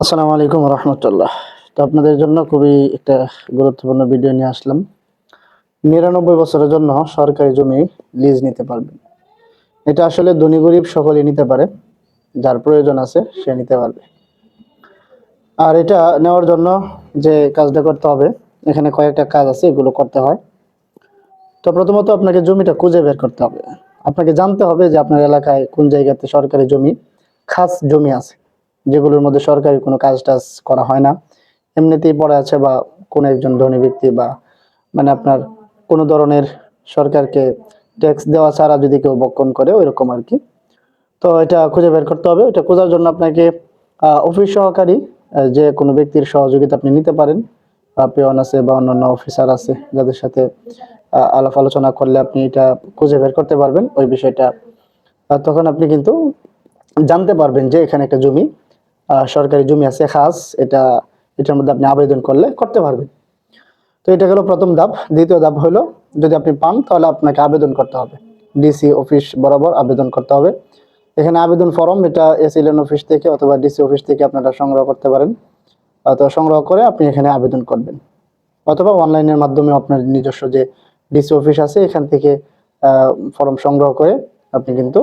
আসসালামু আলাইকুম রহমতুল্লাহ। তো আপনাদের জন্য খুবই একটা গুরুত্বপূর্ণ ভিডিও নিয়ে আসলাম। 99 বছরের জন্য সরকারি জমি লিজ নিতে পারবেন। এটা আসলে ধনী গরিব সকলেই নিতে পারে, যার প্রয়োজন আছে সে নিতে পারবে। আর এটা নেওয়ার জন্য যে কাজটা করতে হবে, এখানে কয়েকটা কাজ আছে, এগুলো করতে হয়। তো প্রথমত আপনাকে জমিটা খুঁজে বের করতে হবে। আপনাকে জানতে হবে যে আপনার এলাকায় কোন জায়গাতে সরকারি জমি, খাস জমি আছে, যেগুলোর মধ্যে সরকারি কোনো কাজ টাজ করা হয় না, এমনিতেই পড়ে আছে, বা কোনো একজন ধনী ব্যক্তি বা মানে আপনার কোনো ধরনের সরকারকে ট্যাক্স দেওয়া ছাড়া যদি কেউ বক্ষণ করে, ওইরকম আর কি। তো এটা খুঁজে বের করতে হবে। এটা খোঁজার জন্য আপনাকে অফিস সহকারী যে কোনো ব্যক্তির সহযোগিতা আপনি নিতে পারেন। পিয়ন আছে বা অন্যান্য অফিসার আছে, যাদের সাথে আলাপ আলোচনা করলে আপনি এটা খুঁজে বের করতে পারবেন ওই বিষয়টা। তখন আপনি কিন্তু জানতে পারবেন যে এখানে একটা জমি, সরকারি জমি আছে খাস, এটার মধ্যে আপনি আবেদন করলে করতে পারবেন। তো এটা হলো প্রথম ধাপ। দ্বিতীয় ধাপ হলো, যদি আপনি পান তাহলে আপনাকে আবেদন করতে হবে, ডিসি অফিস বরাবর আবেদন করতে হবে। এখানে আবেদন ফর্ম, এটা এসিলেন অফিস থেকে অথবা ডিসি অফিস থেকে আপনারা সংগ্রহ করতে পারেন, অথবা সংগ্রহ করে আপনি এখানে আবেদন করবেন, অথবা অনলাইনের মাধ্যমে আপনার নিজস্ব যে ডিসি অফিস আছে এখান থেকে ফর্ম সংগ্রহ করে আপনি কিন্তু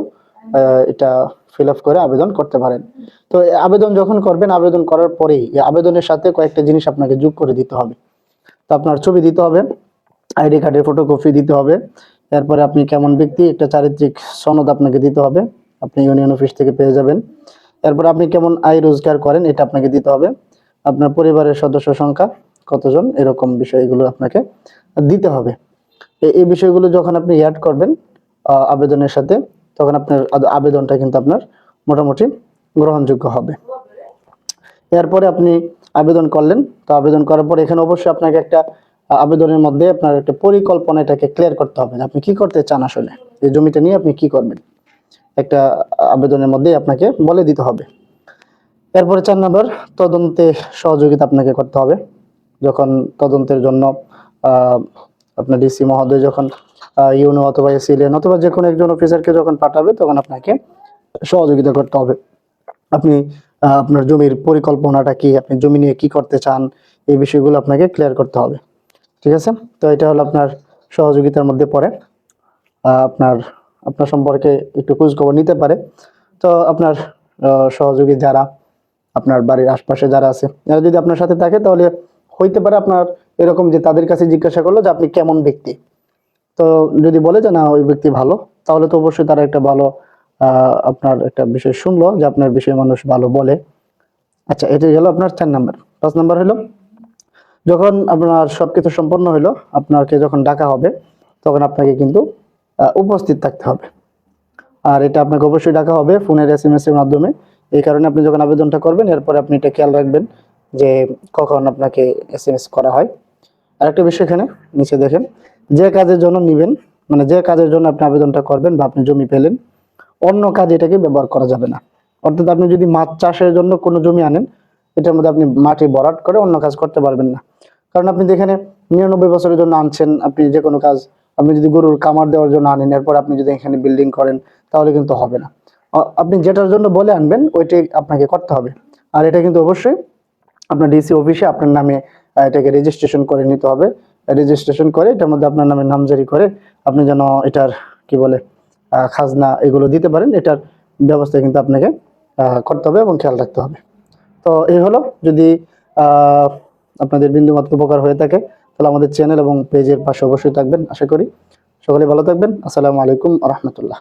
এটা ফিল আপ করে আবেদন করতে পারেন। তো আবেদন যখন করবেন, আবেদন করার পরেই এই আবেদনের সাথে কয়েকটা জিনিস আপনাকে যোগ করে দিতে হবে। তো আপনার ছবি দিতে হবে, আইডি কার্ডের ফটোকপি দিতে হবে, এরপরে আপনি কেমন ব্যক্তি একটা চারিত্রিক সনদ আপনাকে দিতে হবে, আপনি ইউনিয়ন অফিস থেকে পেয়ে যাবেন। এরপর আপনি কেমন আয় রোজগার করেন এটা আপনাকে দিতে হবে, আপনার পরিবারের সদস্য সংখ্যা কতজন, এরকম বিষয়গুলো আপনাকে দিতে হবে। এই বিষয়গুলো যখন আপনি অ্যাড করবেন আবেদনের সাথে, তখন আপনার আবেদনটা কিন্তু আপনার মোটামুটি গ্রহণযোগ্য হবে। এরপরে আপনি আবেদন করলেন। তো আবেদন করার পর এখানে অবশ্যই আপনাকে একটা আবেদনের মধ্যে আপনার একটা পরিকল্পনা এটাকে ক্লিয়ার করতে হবে, আপনি কি করতে চান, আসলে এই জমিটা নিয়ে আপনি কি করবেন, একটা আবেদনের মধ্যে আপনাকে বলে দিতে হবে। এরপরে 4 নম্বর, তদন্তে সহযোগিতা আপনাকে করতে হবে। যখন তদন্তের জন্য আহ আপনার ডিসি মহোদয় যখন ইউনো অথবা এসিলেন অথবা যে কোনো একজন অফিসারকে যখন পাঠাবে, তখন আপনাকে সহযোগিতা করতে হবে। আপনি আপনার জমির পরিকল্পনাটা কি, আপনি জমি নিয়ে কি করতে চান, এই বিষয়গুলো আপনাকে ক্লিয়ার করতে হবে। ঠিক আছে? তো এটা হলো আপনার সহযোগিতার মধ্যে পড়ে। আপনার আপনার সম্পর্কে একটু খোঁজ খবর নিতে পারে। তো আপনার সহযোগী যারা আপনার বাড়ির আশপাশে যারা আছে, এরা যদি আপনার সাথে থাকে, তাহলে হইতে পারে আপনার এরকম যে তাদের কাছে জিজ্ঞাসা করলো যে আপনি কেমন ব্যক্তি। তো যদি বলে যে না ওই ব্যক্তি ভালো, তাহলে তো অবশ্যই তারা একটা ভালো আপনার একটা বিষয় শুনলো যে আপনার বিষয়ে মানুষ ভালো বলে। আচ্ছা, এটাই হলো আপনার 4 নাম্বার। 5 নাম্বার হলো, যখন আপনার সবকিছু সম্পন্ন হলো, আপনাকে যখন ডাকা হবে, তখন আপনাকে কিন্তু উপস্থিত থাকতে হবে। আর এটা আপনাকে অবশ্যই ডাকা হবে ফোনের SMS এর মাধ্যমে। এই কারণে আপনি যখন আবেদনটা করবেন, এরপরে আপনি এটা খেয়াল রাখবেন যে কখন আপনাকে SMS করা হয়। আরেকটা বিষয়, এখানে নিচে দেখেন, যে কাজের জন্য নিবেন, মানে যে কাজের জন্য আপনি আবেদনটা করবেন বা আপনি জমি পেলেন, অন্য কাজে এটাকে ব্যবহার করা যাবে না। অর্থাৎ আপনি যদি মাছ চাষের জন্য কোনো জমি আনেন, এটার মধ্যে আপনি মাটি ভরাট করে অন্য কাজ করতে পারবেন না। কারণ আপনি যেখানে 99 বছরের জন্য আনছেন, আপনি যে কোনো কাজ, আপনি যদি গরুর কামার দেওয়ার জন্য আনেন, এরপর আপনি যদি এখানে বিল্ডিং করেন, তাহলে কিন্তু হবে না। আপনি যেটার জন্য বলে আনবেন ওইটাই আপনাকে করতে হবে। আর এটা কিন্তু অবশ্যই আপনার ডিসি অফিসে আপনার নামে এটাকে রেজিস্ট্রেশন করে নিতে হবে। রেজিস্ট্রেশন করে এটার মধ্যে আপনার নামে নামজারি করে আপনি যেন এটার কি বলে খাজনা এগুলো দিতে পারেন, এটার ব্যবস্থা কিন্তু আপনাকে করতে হবে এবং খেয়াল রাখতে হবে। তো এই হলো, যদি আহ আপনাদের বিন্দুমাত্র উপকার হয়ে থাকে, তাহলে আমাদের চ্যানেল এবং পেজের পাশে অবশ্যই থাকবেন। আশা করি সকলে ভালো থাকবেন। আসসালামু আলাইকুম রহমতুল্লাহ।